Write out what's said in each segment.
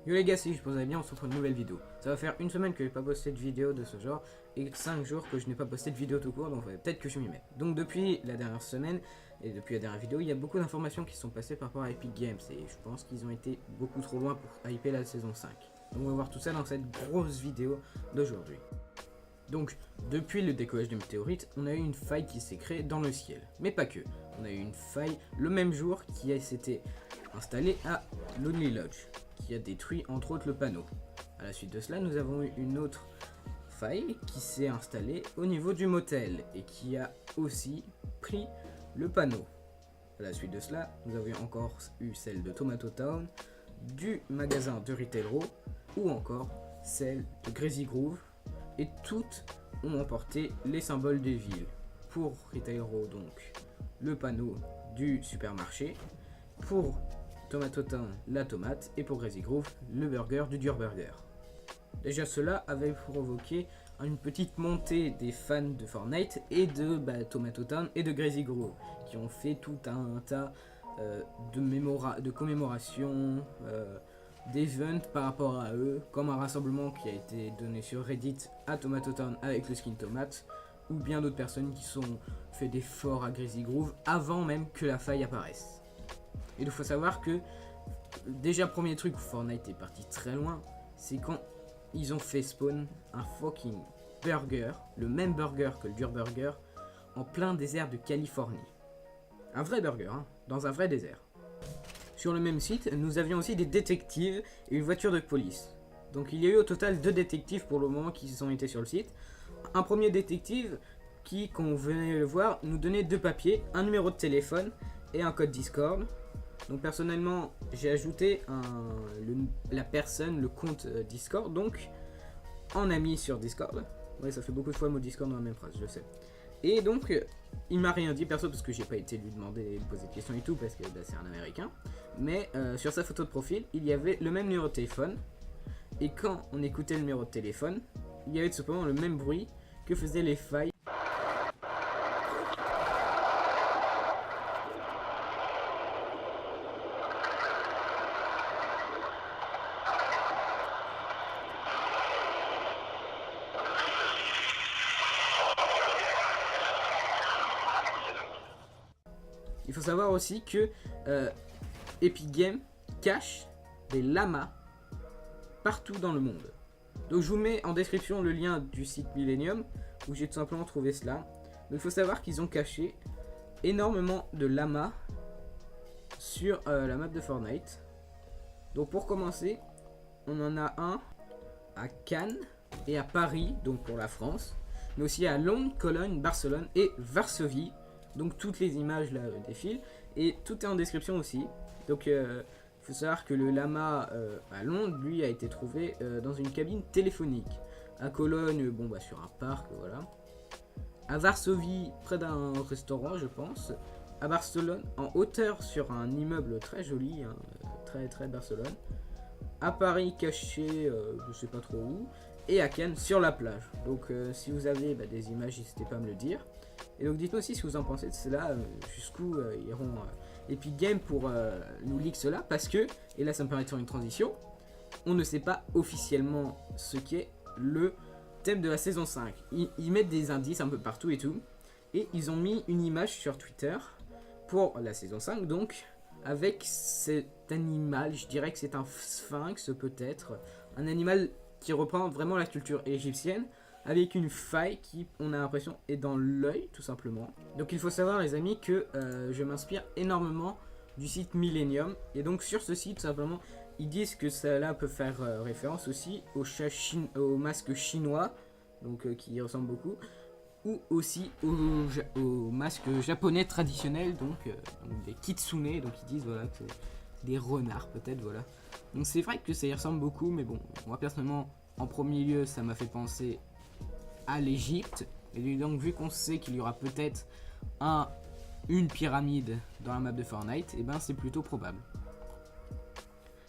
Yo les gars, si je vous allez bien, on se retrouve pour une nouvelle vidéo. Ça va faire une semaine que je n'ai pas posté de vidéo de ce genre et 5 jours que je n'ai pas posté de vidéo tout court, donc peut-être que je m'y mets. Donc depuis la dernière semaine et depuis la dernière vidéo, il y a beaucoup d'informations qui sont passées par rapport à Epic Games et je pense qu'ils ont été beaucoup trop loin pour hyper la saison 5. Donc on va voir tout ça dans cette grosse vidéo d'aujourd'hui. Donc, depuis le décollage de météorite, on a eu une faille qui s'est créée dans le ciel. Mais pas que. On a eu une faille le même jour qui s'était installée à Lonely Lodge, qui a détruit entre autres le panneau. A la suite de cela, nous avons eu une autre faille qui s'est installée au niveau du motel et qui a aussi pris le panneau. A la suite de cela, nous avions encore eu celle de Tomato Town, du magasin de Retail Row ou encore celle de Crazy Groove. Et toutes ont emporté les symboles des villes. Pour Retail Row, donc, le panneau du supermarché. Pour Tomato Town, la tomate. Et pour Crazy Groove, le burger du Dur Burger. Déjà, cela avait provoqué une petite montée des fans de Fortnite et de Tomato Town et de Crazy Groove, qui ont fait tout un tas de commémorations, d'events par rapport à eux, comme un rassemblement qui a été donné sur Reddit à Tomato Town avec le skin tomate, ou bien d'autres personnes qui sont fait des forts à Crazy Groove avant même que la faille apparaisse. Et il faut savoir que déjà premier truc où Fortnite est parti très loin, c'est quand ils ont fait spawn un fucking burger, le même burger que le Dur Burger, en plein désert de Californie. Un vrai burger, hein, dans un vrai désert. Sur le même site, nous avions aussi des détectives et une voiture de police. Donc il y a eu au total 2 détectives pour le moment qui ont été sur le site. Un premier détective qui, quand on venait le voir, nous donnait 2 papiers, un numéro de téléphone et un code Discord. Donc personnellement, j'ai ajouté la personne, le compte Discord, donc en ami sur Discord. Ouais, ça fait beaucoup de fois le mot Discord dans la même phrase, je sais. Et donc, il m'a rien dit perso parce que j'ai pas été lui demander, lui poser de questions et tout parce que c'est un américain. Mais sur sa photo de profil, il y avait le même numéro de téléphone. Et quand on écoutait le numéro de téléphone, il y avait tout simplement le même bruit que faisaient les failles. Il faut savoir aussi que Epic Games cache des lamas partout dans le monde. Donc je vous mets en description le lien du site Millennium où j'ai tout simplement trouvé cela. Donc il faut savoir qu'ils ont caché énormément de lamas sur la map de Fortnite. Donc pour commencer, on en a un à Cannes et à Paris, donc pour la France, mais aussi à Londres, Cologne, Barcelone et Varsovie. Donc toutes les images là défilent et tout est en description aussi. Donc faut savoir que le lama à Londres, lui, a été trouvé dans une cabine téléphonique. À Cologne, sur un parc, voilà. À Varsovie, près d'un restaurant, je pense. À Barcelone, en hauteur sur un immeuble très joli, hein, très Barcelone. À Paris, caché, je sais pas trop où. Et à Cannes, sur la plage. Donc si vous avez des images, n'hésitez pas à me le dire. Et donc dites-moi aussi si vous en pensez de cela, jusqu'où iront Epic Games pour nous leak cela, parce que, et là ça me permet de faire une transition, on ne sait pas officiellement ce qu'est le thème de la saison 5. Ils mettent des indices un peu partout et tout, et ils ont mis une image sur Twitter pour la saison 5, donc avec cet animal, je dirais que c'est un sphinx peut-être, un animal qui reprend vraiment la culture égyptienne, avec une faille qui, on a l'impression, est dans l'œil, tout simplement. Donc il faut savoir, les amis, que je m'inspire énormément du site Millennium. Et donc sur ce site, tout simplement, ils disent que cela peut faire référence aussi au masque chinois, donc qui y ressemble beaucoup, ou aussi au masque japonais traditionnel, donc des kitsune, donc ils disent voilà, que c'est des renards peut-être, voilà. Donc c'est vrai que ça y ressemble beaucoup, mais bon, moi personnellement, en premier lieu, ça m'a fait penser à l'Égypte. Et donc vu qu'on sait qu'il y aura peut-être une pyramide dans la map de Fortnite, et c'est plutôt probable.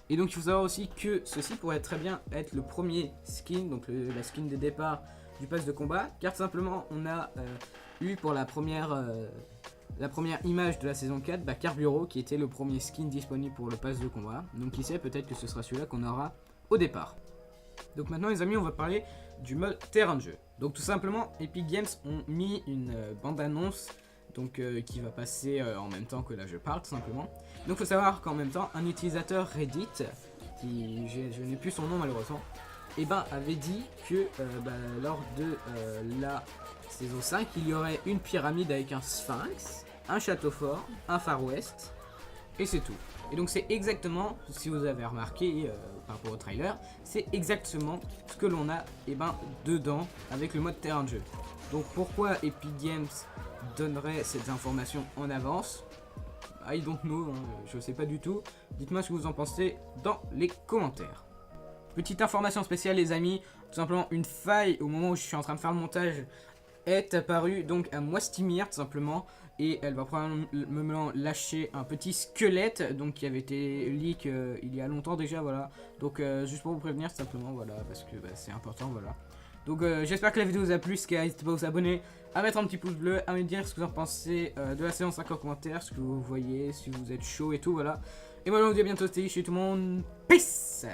Et donc il faut savoir aussi que ceci pourrait très bien être le premier skin, donc la skin de départ du pass de combat, car simplement on a eu pour la première la première image de la saison 4, bah, Carburo, qui était le premier skin disponible pour le pass de combat. Donc qui sait, peut-être que ce sera celui-là qu'on aura au départ. Donc maintenant les amis, on va parler du mode terrain de jeu. Donc tout simplement, Epic Games ont mis une bande-annonce donc qui va passer en même temps que là je parle tout simplement. Donc faut savoir qu'en même temps, un utilisateur Reddit, qui je n'ai plus son nom malheureusement, et ben avait dit que lors de la saison 5, il y aurait une pyramide avec un sphinx, un château fort, un Far West, et c'est tout. Et donc c'est exactement, si vous avez remarqué par rapport au trailer, c'est exactement ce que l'on a dedans avec le mode terrain de jeu. Donc pourquoi Epic Games donnerait cette information en avance? I don't know, je sais pas du tout. Dites-moi ce que vous en pensez dans les commentaires. Petite information spéciale les amis, tout simplement une faille au moment où je suis en train de faire le montage est apparue donc à Moistimir tout simplement, et elle va probablement lâcher un petit squelette donc qui avait été leak il y a longtemps déjà, voilà. Donc juste pour vous prévenir tout simplement, voilà, parce que c'est important, voilà. Donc j'espère que la vidéo vous a plu, n'hésitez pas à vous abonner, à mettre un petit pouce bleu, à me dire ce que vous en pensez de la saison 5 en commentaire, ce que vous voyez, si vous êtes chaud et tout, voilà. Et moi je vous dis à bientôt, c'était chez tout le monde, peace.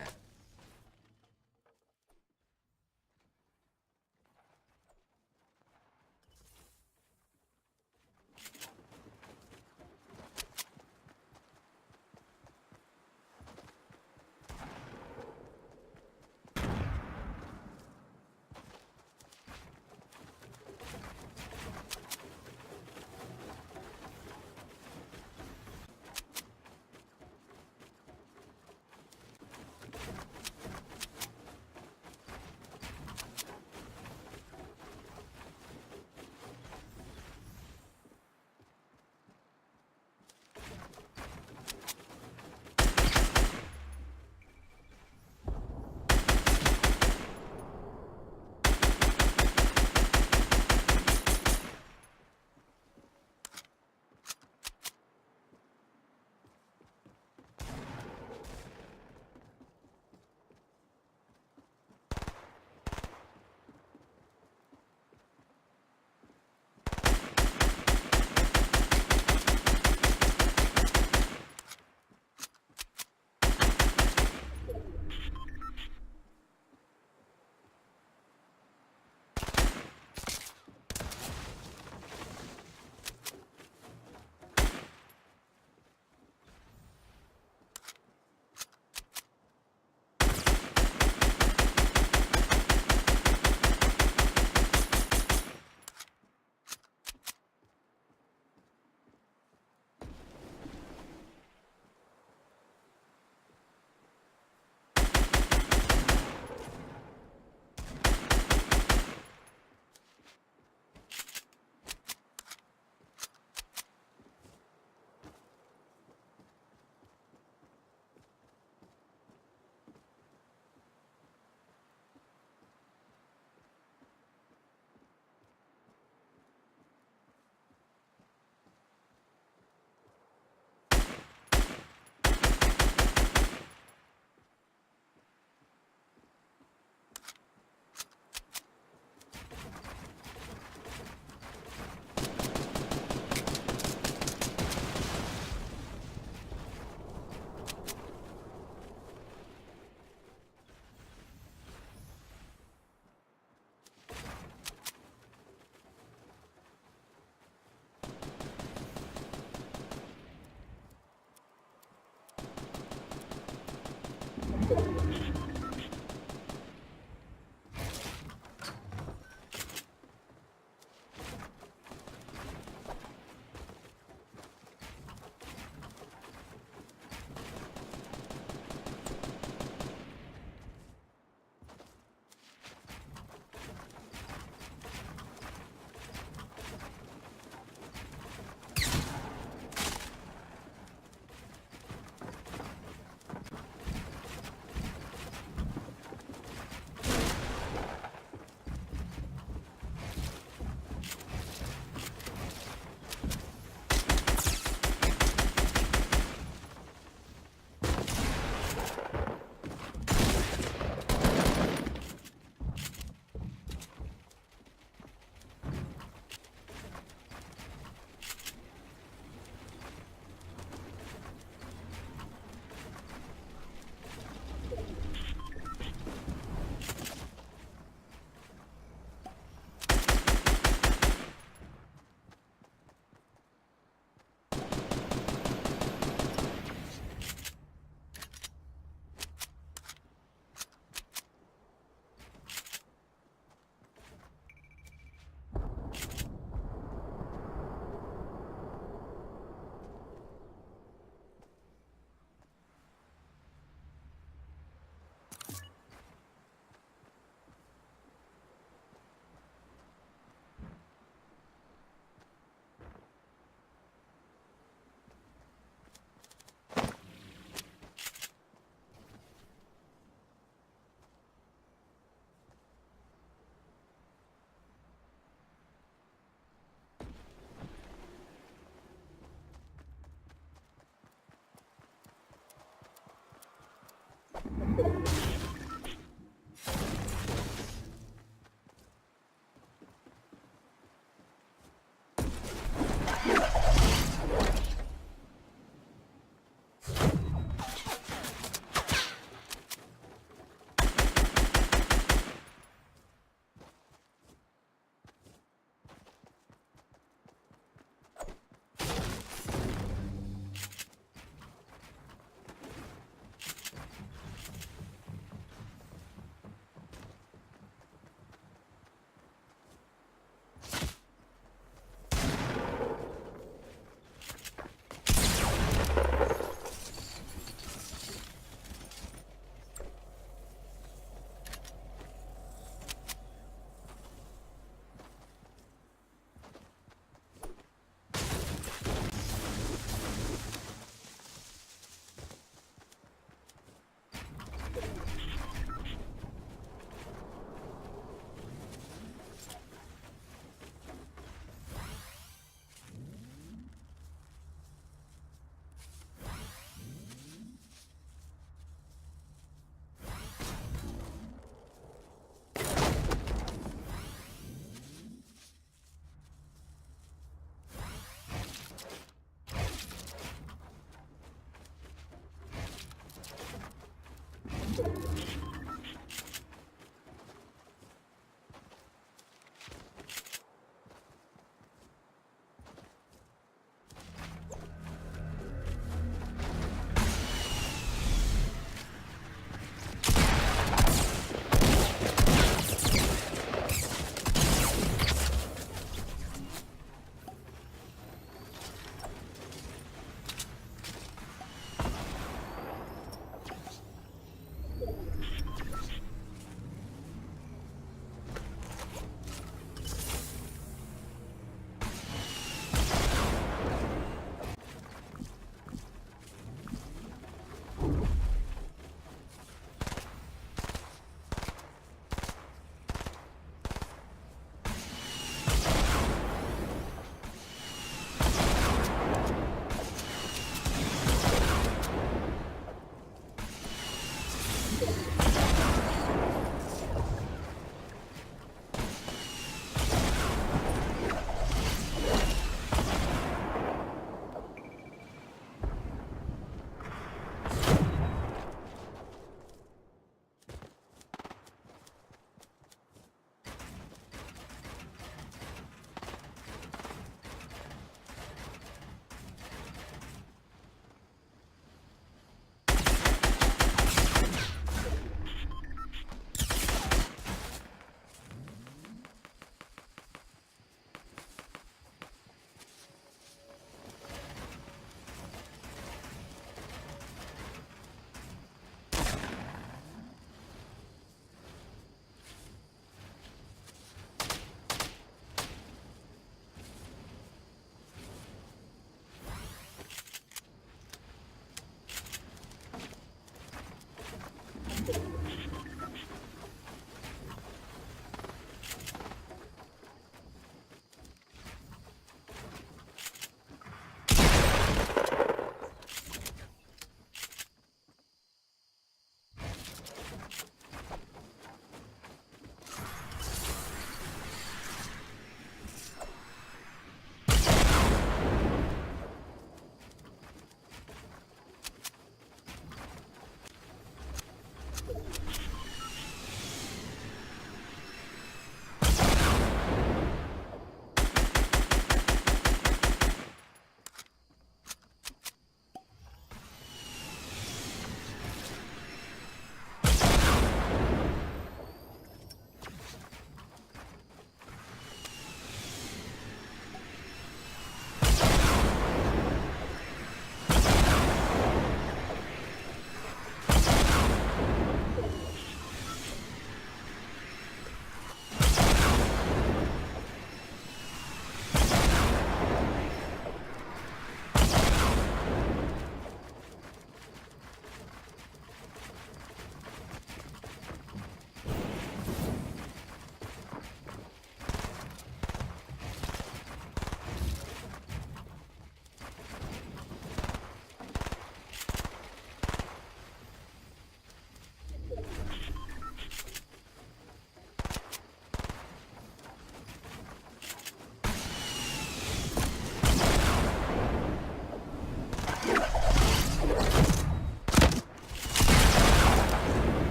you